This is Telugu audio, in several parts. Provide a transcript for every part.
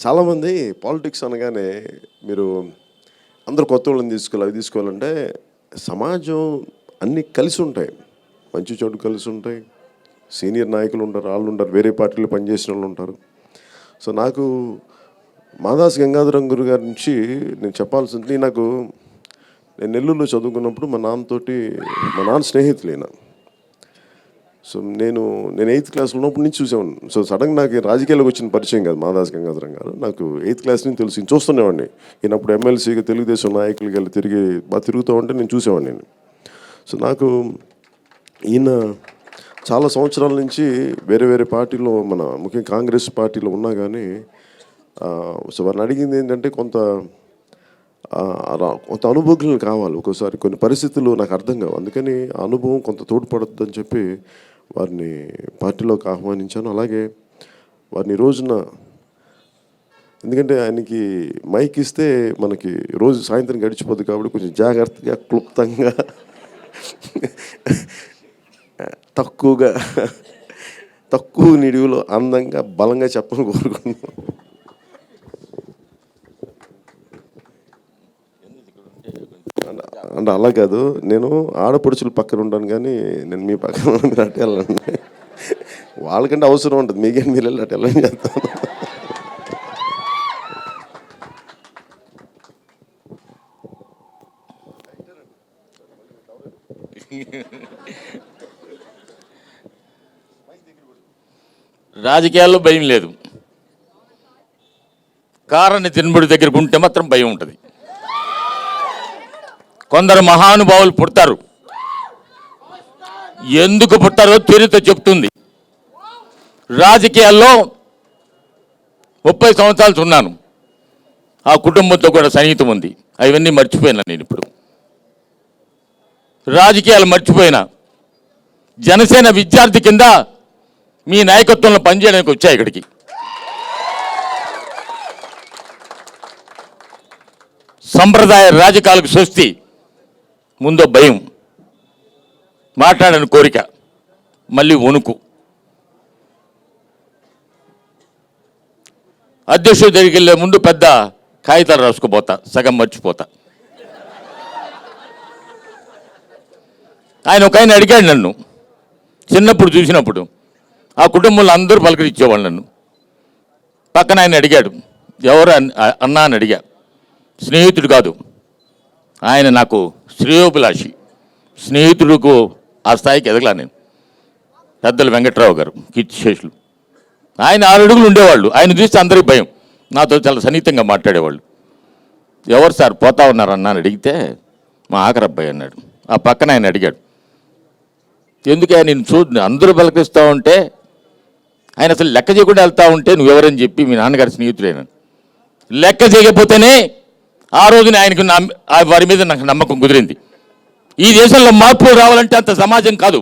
చాలామంది పాలిటిక్స్ అనగానే మీరు అందరూ కొత్త వాళ్ళని తీసుకోవాలి, అవి తీసుకోవాలంటే సమాజం అన్నీ కలిసి ఉంటాయి. మంచి చోటు కలిసి ఉంటాయి. సీనియర్ నాయకులు ఉంటారు, వాళ్ళు ఉంటారు, వేరే పార్టీలో పనిచేసిన వాళ్ళు ఉంటారు. సో నాకు మాదాస్ గంగాధరం గురు గారి నుంచి నేను చెప్పాల్సింది, నేను నెల్లూరులో చదువుకున్నప్పుడు మా నాన్న స్నేహితులైనా. సో నేను 8th క్లాస్లో ఉన్నప్పటి నుంచి చూసేవాడిని. సో సడన్గా నాకు రాజకీయాలకు వచ్చిన పరిచయం కాదు మాదాస్ గంగాధరం గారు. నాకు 8th క్లాస్ నుంచి తెలిసి చూస్తునేవాడిని. ఈయనప్పుడు ఎమ్మెల్సీగా తెలుగుదేశం నాయకులకి వెళ్ళి బాగా తిరుగుతూ ఉంటే నేను చూసేవాడిని. సో నాకు ఈయన చాలా సంవత్సరాల నుంచి వేరే వేరే పార్టీలో, ముఖ్యంగా కాంగ్రెస్ పార్టీలో ఉన్నా కానీ సో వారిని అడిగింది ఏంటంటే కొంత అనుభవజ్ఞులు కావాలి. ఒక్కోసారి కొన్ని పరిస్థితులు నాకు అర్థం కావు, అందుకని ఆ అనుభవం కొంత తోడ్పడుతుందని చెప్పి వారిని పార్టీలోకి ఆహ్వానించాను. అలాగే వారిని రోజున, ఎందుకంటే ఆయనకి మైక్ ఇస్తే మనకి రోజు సాయంత్రం గడిచిపోద్ది కాబట్టి కొంచెం జాగ్రత్తగా, క్లుప్తంగా, తక్కువ నిడివిలో అందంగా బలంగా చెప్పని కోరుకున్నాను. అంటే అలా కాదు, నేను ఆడపడుచులు పక్కన ఉంటాను కానీ నేను మీ పక్కన మీరు అటు వెళ్ళండి. వాళ్ళకంటే అవసరం ఉంటుంది, మీకేం మీరు వెళ్ళి అటు వెళ్ళని చేస్తాను. రాజకీయాల్లో భయం లేదు, కారణి తిన్బడి దగ్గరకు ఉంటే మాత్రం భయం ఉంటుంది. కొందరు మహానుభావులు పుడతారు, ఎందుకు పుట్టారో చరిత్ర చెప్తుంది. రాజకీయాల్లో 30 సంవత్సరాలు ఉన్నాను, ఆ కుటుంబంతో కూడా సన్నిహితం ఉంది. అవన్నీ మర్చిపోయినా నేను. ఇప్పుడు రాజకీయాలు మర్చిపోయినా జనసేన విద్యార్థి కింద మీ నాయకత్వంలో పనిచేయడానికి వచ్చా ఇక్కడికి. సంప్రదాయ రాజకీయాలకు స్వస్తి. ముందు భయం, మాట్లాడని కోరిక, మళ్ళీ వణుకు. అధ్యక్షుడి దగ్గరికి వెళ్ళే ముందు పెద్ద కాగితాలు రాసుకుపోతా, సగం మర్చిపోతా. ఒక ఆయన అడిగాడు నన్ను, చిన్నప్పుడు చూసినప్పుడు ఆ కుటుంబంలో అందరూ పలకరించేవాళ్ళు నన్ను. పక్కన ఆయన అడిగాడు, ఎవరు అన్నా అని అడిగా. స్నేహితుడు కాదు ఆయన, నాకు శ్రేయోభిలాషి. స్నేహితుడుకు ఆ స్థాయికి ఎదగలా నేను. పెద్దలు వెంకట్రావు గారు, కీర్తిశేషులు, ఆయన 6 అడుగులు ఉండేవాళ్ళు. ఆయన చూస్తే అందరికీ భయం. నాతో చాలా సన్నిహితంగా మాట్లాడేవాళ్ళు. ఎవరు సార్ పోతా ఉన్నారన్నా అని అడిగితే మా ఆఖరి అబ్బాయి అన్నాడు. ఆ పక్కన ఆయన అడిగాడు, ఎందుకే నేను అందరూ పలకరిస్తూ ఉంటే, ఆయన అసలు లెక్క చేయకుండా వెళ్తూ ఉంటే నువ్వెవరని చెప్పి మీ నాన్నగారి స్నేహితుడైనా. లెక్క చేయకపోతేనే ఆ రోజున ఆయనకు వారి మీద నాకు నమ్మకం కుదిరింది. ఈ దేశంలో మార్పులు రావాలంటే అంత సమాజం కాదు,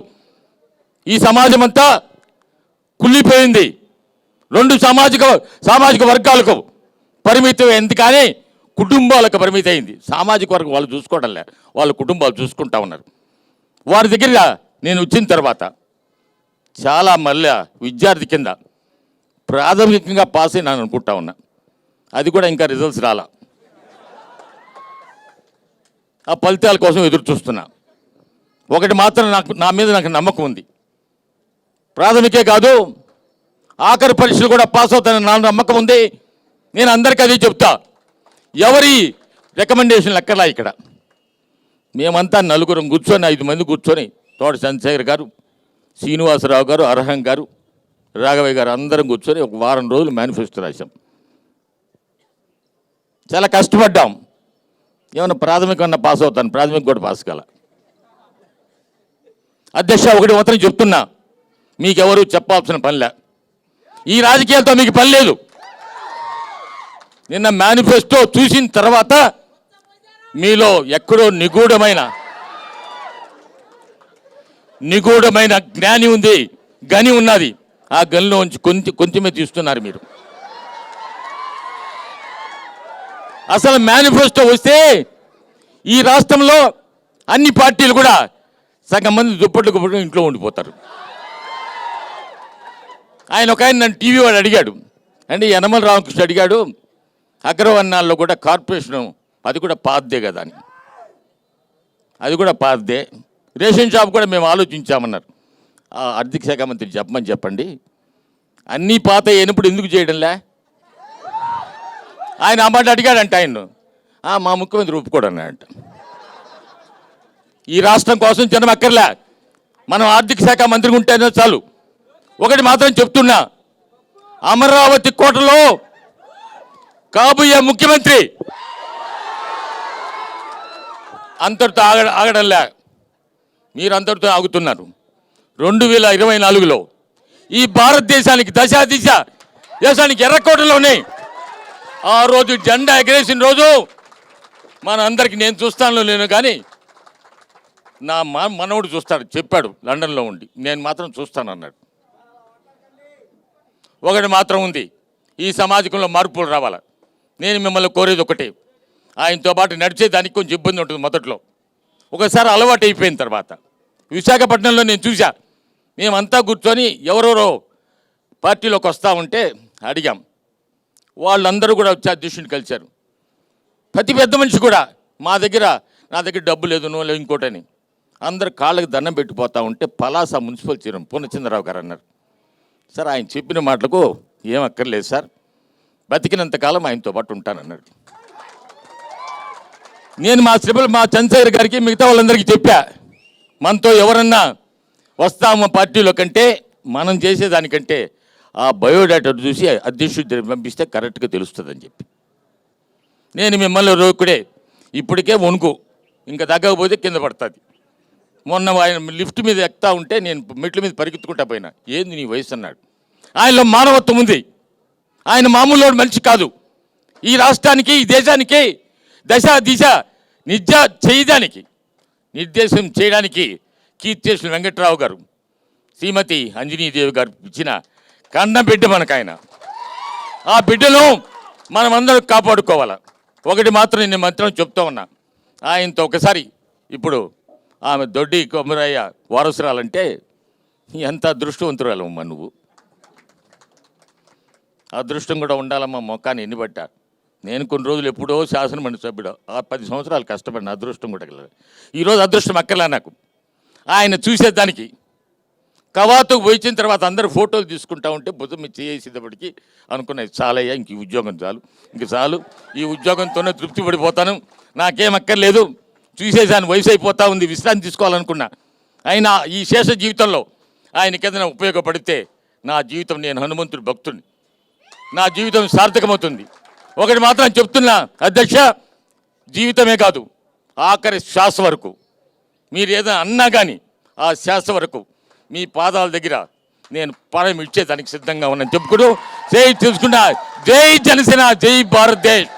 ఈ సమాజం అంతా కుళ్ళిపోయింది. 2 సామాజిక వర్గాలకు పరిమితం అయింది, కానీ కుటుంబాలకు పరిమితం అయింది. సామాజిక వర్గం వాళ్ళు చూసుకోవడం లే, వాళ్ళ కుటుంబాలు చూసుకుంటా ఉన్నారు. వారి దగ్గర నేను వచ్చిన తర్వాత చాలా మళ్ళీ విద్యార్థి కింద ప్రాథమికంగా పాస్ అయినాను అనుకుంటా ఉన్నా. అది కూడా ఇంకా రిజల్ట్స్ రాలా. ఆ ఫలితాల కోసం ఎదురు చూస్తున్నా. ఒకటి మాత్రం నా మీద నాకు నమ్మకం ఉంది, ప్రాథమికే కాదు ఆఖరి పరీక్షలు కూడా పాస్ అవుతానని నా నమ్మకం ఉంది. నేను అందరికీ అది చెప్తా. ఎవరి రికమెండేషన్లు ఎక్కర్లా. ఇక్కడ మేమంతా 4 కూర్చొని 5 మంది కూర్చొని, తోట చంద్రశేఖర్ గారు, శ్రీనివాసరావు గారు, అర్హం గారు, రాఘవయ్య గారు, అందరం కూర్చొని ఒక వారం రోజులు మేనిఫెస్టో రాశాం. చాలా కష్టపడ్డాం. ఏమన్నా ప్రాథమికంగా పాస్ అవుతాను, ప్రాథమిక కూడా పాస్ కాల. అధ్యక్ష, ఒకటి మాత్రం చెప్తున్నా, మీకెవరు చెప్పాల్సిన పనిలే. ఈ రాజకీయాలతో మీకు పని లేదు. నిన్న మేనిఫెస్టో చూసిన తర్వాత మీలో ఎక్కడో నిగూఢమైన జ్ఞాని ఉంది, గని ఉన్నది. ఆ గనిలో ఉంచి కొంచెమే తీస్తున్నారు మీరు. అసలు మేనిఫెస్టో వస్తే ఈ రాష్ట్రంలో అన్ని పార్టీలు కూడా సగం మంది దుప్పట్లు ఇంట్లో ఉండిపోతారు. ఆయన నన్ను టీవీ వాడు అడిగాడు, అంటే యనమల రామకృష్ణ అడిగాడు, అగ్రవర్ణాల్లో కూడా కార్పొరేషను అది కూడా పాతదే కదా అని. అది కూడా పాతదే. రేషన్ షాప్ కూడా మేము ఆలోచించామన్నారు. ఆర్థిక శాఖ మంత్రి చెప్పండి, అన్నీ పాత అయినప్పుడు ఎందుకు చేయడంలే? ఆయన ఆ మాట అడిగాడంట ఆయన్ను. మా ముఖ్యమంత్రి ఒప్పుకోడు అన్నాడంట. ఈ రాష్ట్రం కోసం జనం అక్కర్లే, మనం ఆర్థిక శాఖ మంత్రిగా ఉంటేనే చాలు. ఒకటి మాత్రం చెప్తున్నా, అమరావతి కోటలో కాబోయే ముఖ్యమంత్రి అంతటితో ఆగడంలే, మీరు అంతటితో ఆగుతున్నారు. 2024లో ఈ భారతదేశానికి దిశ దేశానికి ఎర్రకోటలో ఉన్నాయి. ఆ రోజు జెండా ఎగరేసిన రోజు మన అందరికి, నేను చూస్తాను లేను కానీ నా మనవడు చూస్తాడు, చెప్పాడు లండన్లో ఉండి, నేను మాత్రం చూస్తాను అన్నాడు. ఒకటి మాత్రం ఉంది, ఈ సమాజంలో మార్పులు రావాలి. నేను మిమ్మల్ని కోరేది ఒకటి, ఆయనతో పాటు నడిచేదానికి కొంచెం ఇబ్బంది ఉంటుంది మొదట్లో. ఒకసారి అలవాటు అయిపోయిన తర్వాత, విశాఖపట్నంలో నేను చూసా, మేమంతా కూర్చొని ఎవరెవరో పార్టీలోకి వస్తూ ఉంటే అడిగాం. వాళ్ళందరూ కూడా వచ్చి అధ్యక్షుడిని కలిశారు. ప్రతి పెద్ద మనిషి కూడా నా దగ్గర డబ్బు లేదు, నువ్వు లేదు, ఇంకోటని అందరు కాళ్ళకి దండం పెట్టిపోతూ ఉంటే పలాస మున్సిపల్ చైర్మన్ పూర్ణచంద్రరావు గారు అన్నారు, సార్ ఆయన చెప్పిన మాటలకు ఏం అక్కర్లేదు సార్, బతికినంతకాలం ఆయనతో పాటు ఉంటానన్నాడు. నేను మా చంద్రశేఖర్ గారికి మిగతా వాళ్ళందరికీ చెప్పా, మనతో ఎవరన్నా వస్తాము పార్టీలో కంటే మనం చేసేదానికంటే ఆ బయోడేటా చూసి అధ్యక్షుడి పంపిస్తే కరెక్ట్గా తెలుస్తుందని చెప్పి. నేను మిమ్మల్ని రోకుడే, ఇప్పటికే వణుకు, ఇంకా తగ్గకపోతే కింద పడుతుంది. మొన్న ఆయన లిఫ్ట్ మీద ఎక్కుతా ఉంటే నేను మెట్ల మీద పరిగెత్తుకుంటా పోయినా, ఏంది నీ వయసు అన్నాడు. ఆయనలో మానవత్వం ఉంది, ఆయన మామూలు మనిషి కాదు. ఈ రాష్ట్రానికి, ఈ దేశానికి దిశ నిర్దేశం చేయడానికి కీర్తిశేషులు వెంకట్రావు గారు, శ్రీమతి అంజనీదేవి గారు ఇచ్చిన కన్న బిడ్డ మనకు ఆయన. ఆ బిడ్డను మనమందరం కాపాడుకోవాలి. ఒకటి మాత్రం నేను మంత్రం చెప్తా ఉన్నా, ఆయనతో ఒకసారి ఇప్పుడు ఆమె దొడ్డి కొమరయ్య వారసురాలంటే ఎంత అదృష్టవంతురాలమ్మా నువ్వు. అదృష్టం కూడా ఉండాలమ్మా మొక్కాన్ని ఎన్ని పట్టా. నేను కొన్ని రోజులు ఎప్పుడో శాసనమండలి సభ్యుడు, 10 సంవత్సరాలు కష్టపడిన అదృష్టం కూడా కలదు. ఈరోజు అదృష్టం అక్కర్లే నాకు. ఆయన చూసేదానికి కవాతుకు పోయించిన తర్వాత అందరూ ఫోటోలు తీసుకుంటా ఉంటే భుజం మీద చేసేటప్పటికి అనుకున్నాయి, చాలయ్యా ఇంక ఈ ఉద్యోగం చాలు, ఈ ఉద్యోగంతోనే తృప్తి పడిపోతాను, నాకేం అక్కర్లేదు, చూసేసాను, వయసు అయిపోతా ఉంది, విశ్రాంతి తీసుకోవాలనుకున్నా. అయినా ఈ శేష జీవితంలో ఆయనకి ఏదైనా ఉపయోగపడితే నా జీవితం, నేను హనుమంతుడి భక్తుడిని, నా జీవితం సార్థకమవుతుంది. ఒకటి మాత్రం చెప్తున్నా అధ్యక్ష, జీవితమే కాదు ఆఖరి శ్వాస వరకు మీరు ఏదైనా అన్నా కానీ ఆ శ్వాస వరకు మీ పాదాల దగ్గర నేను ప్రాణం ఇచ్చేదానికి సిద్ధంగా ఉన్నాను చెప్పుకుంటూ జై తెలుసుకున్నా. జై జనసేన, జై భారతదేశ్.